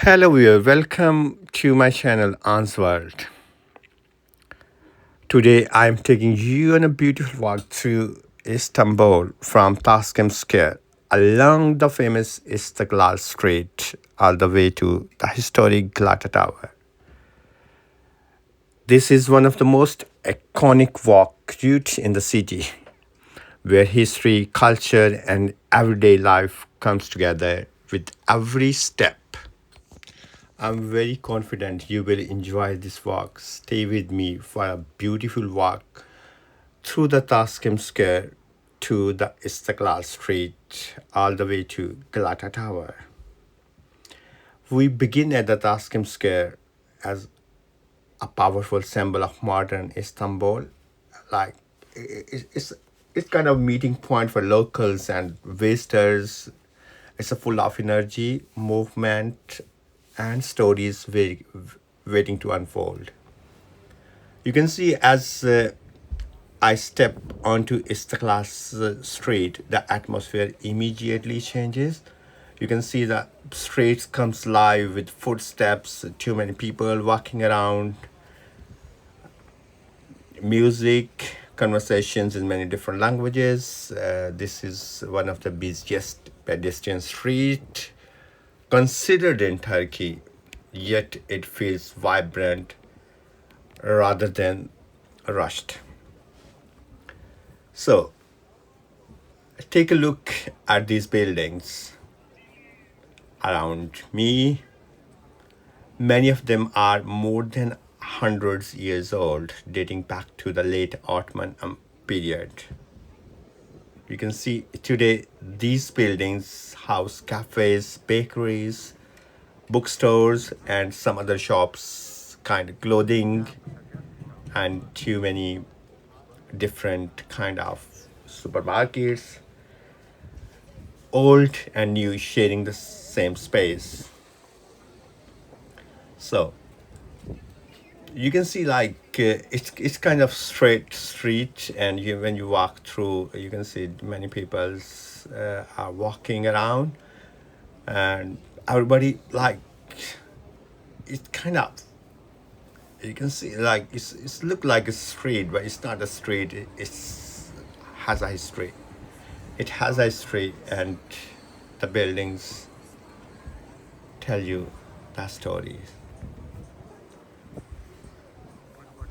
Hello, viewer. Welcome to my channel, Ans World. Today, I'm taking you on a beautiful walk through Istanbul from Taksim Square along the famous Istiklal Street all the way to the historic Galata Tower. This is one of the most iconic walk routes in the city, where history, culture, and everyday life comes together with every step. I'm very confident you will enjoy this walk. Stay with me for a beautiful walk through the Taksim Square to the Istiklal Street, all the way to Galata Tower. We begin at the Taksim Square as a powerful symbol of modern Istanbul. Like it's kind of meeting point for locals and visitors. It's a full of energy, movement, and stories waiting to unfold. You can see as I step onto Istiklal Street, the atmosphere immediately changes. You can see the streets comes live with footsteps, too many people walking around, music, conversations in many different languages. This is one of the busiest pedestrian street considered in Turkey, yet it feels vibrant rather than rushed. So, take a look at these buildings around me. Many of them are more than hundreds years old, dating back to the late Ottoman period. You can see today these buildings house cafes, bakeries, bookstores, and some other shops, kind of clothing, and too many different kind of supermarkets, old and new sharing the same space. So you can see like it's kind of straight street, and when you walk through, you can see many people are walking around, and everybody like it's kind of, you can see like it's look like a street, but it's not a street. It's has a history. It has a history, and the buildings tell you that story.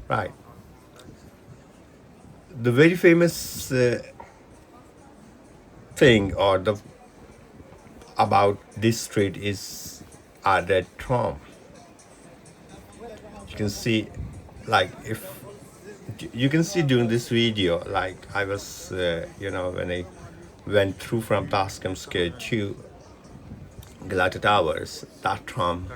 Right. The very famous thing or the about this street is a red tram. You can see, like if you can see during this video, like I was, when I went through from Taksim Square to Galata Towers, that tram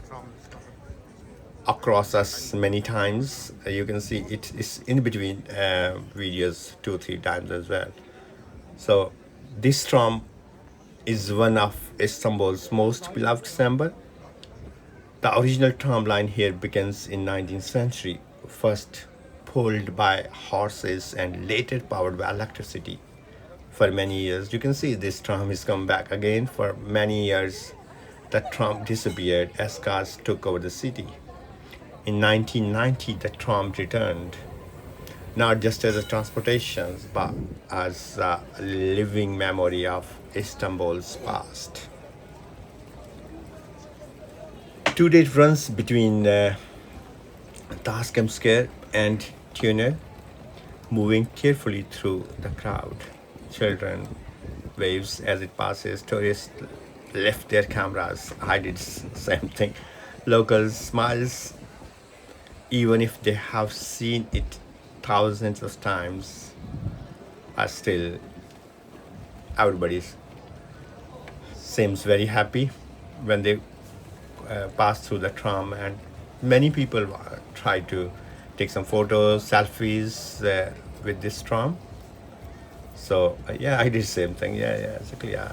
across us many times. You can see it is in between videos 2 3 times as well. So this tram is one of Istanbul's most beloved symbol. The original tram line here begins in 19th century, first pulled by horses and later powered by electricity for many years. You can see this tram has come back again for many years. The tram disappeared as cars took over the city. In 1990, the tram returned, not just as a transportation, but as a living memory of Istanbul's past. Today it runs between Taksim Square and Tunnel, moving carefully through the crowd. Children waves as it passes. Tourists lift their cameras. I did same thing. Locals smiles even if they have seen it thousands of times. But still, everybody seems very happy when they pass through the tram, and many people try to take some photos, selfies with this tram. So yeah, I did same thing. Yeah, exactly. Yeah,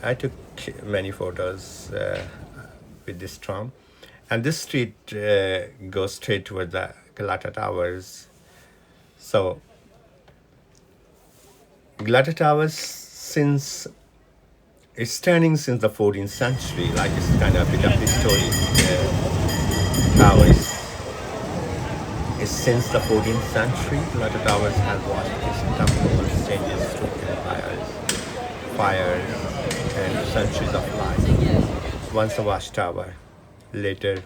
I took many photos with this tram, and this street goes straight toward the Galata Towers. So Galata Towers, since It's standing since the 14th century, like it's kind of a bit of history. The tower is since the 14th century. Galata Towers have watched Istanbul's changes through empires, fires, and centuries of life. Once a watchtower, later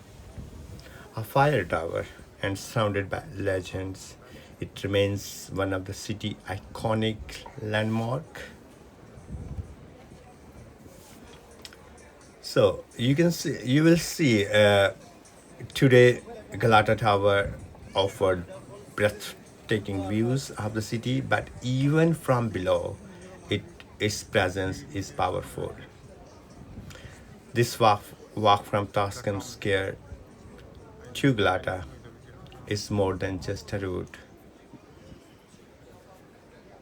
a fire tower, and surrounded by legends, it remains one of the city iconic landmark. So you will see today Galata Tower offered breathtaking views of the city, but even from below, it its presence is powerful. This walk from Taksim Square to Galata is more than just a route.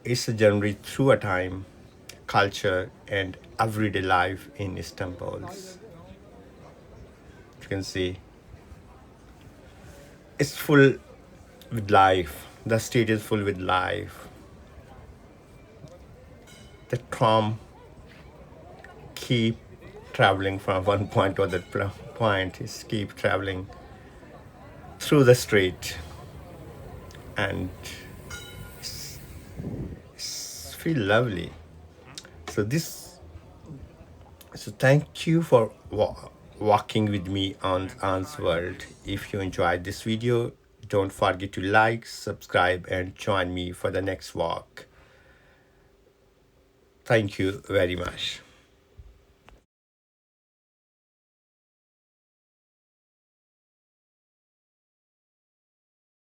It's a journey through a time, culture, and everyday life in Istanbul. You can see it's full with life. The street is full with life. The tram keep traveling from one point to other point. Is keep traveling through the street, and it's feel lovely. So this. So thank you for walking with me on An's World. If you enjoyed this video, don't forget to like, subscribe, and join me for the next walk. Thank you very much.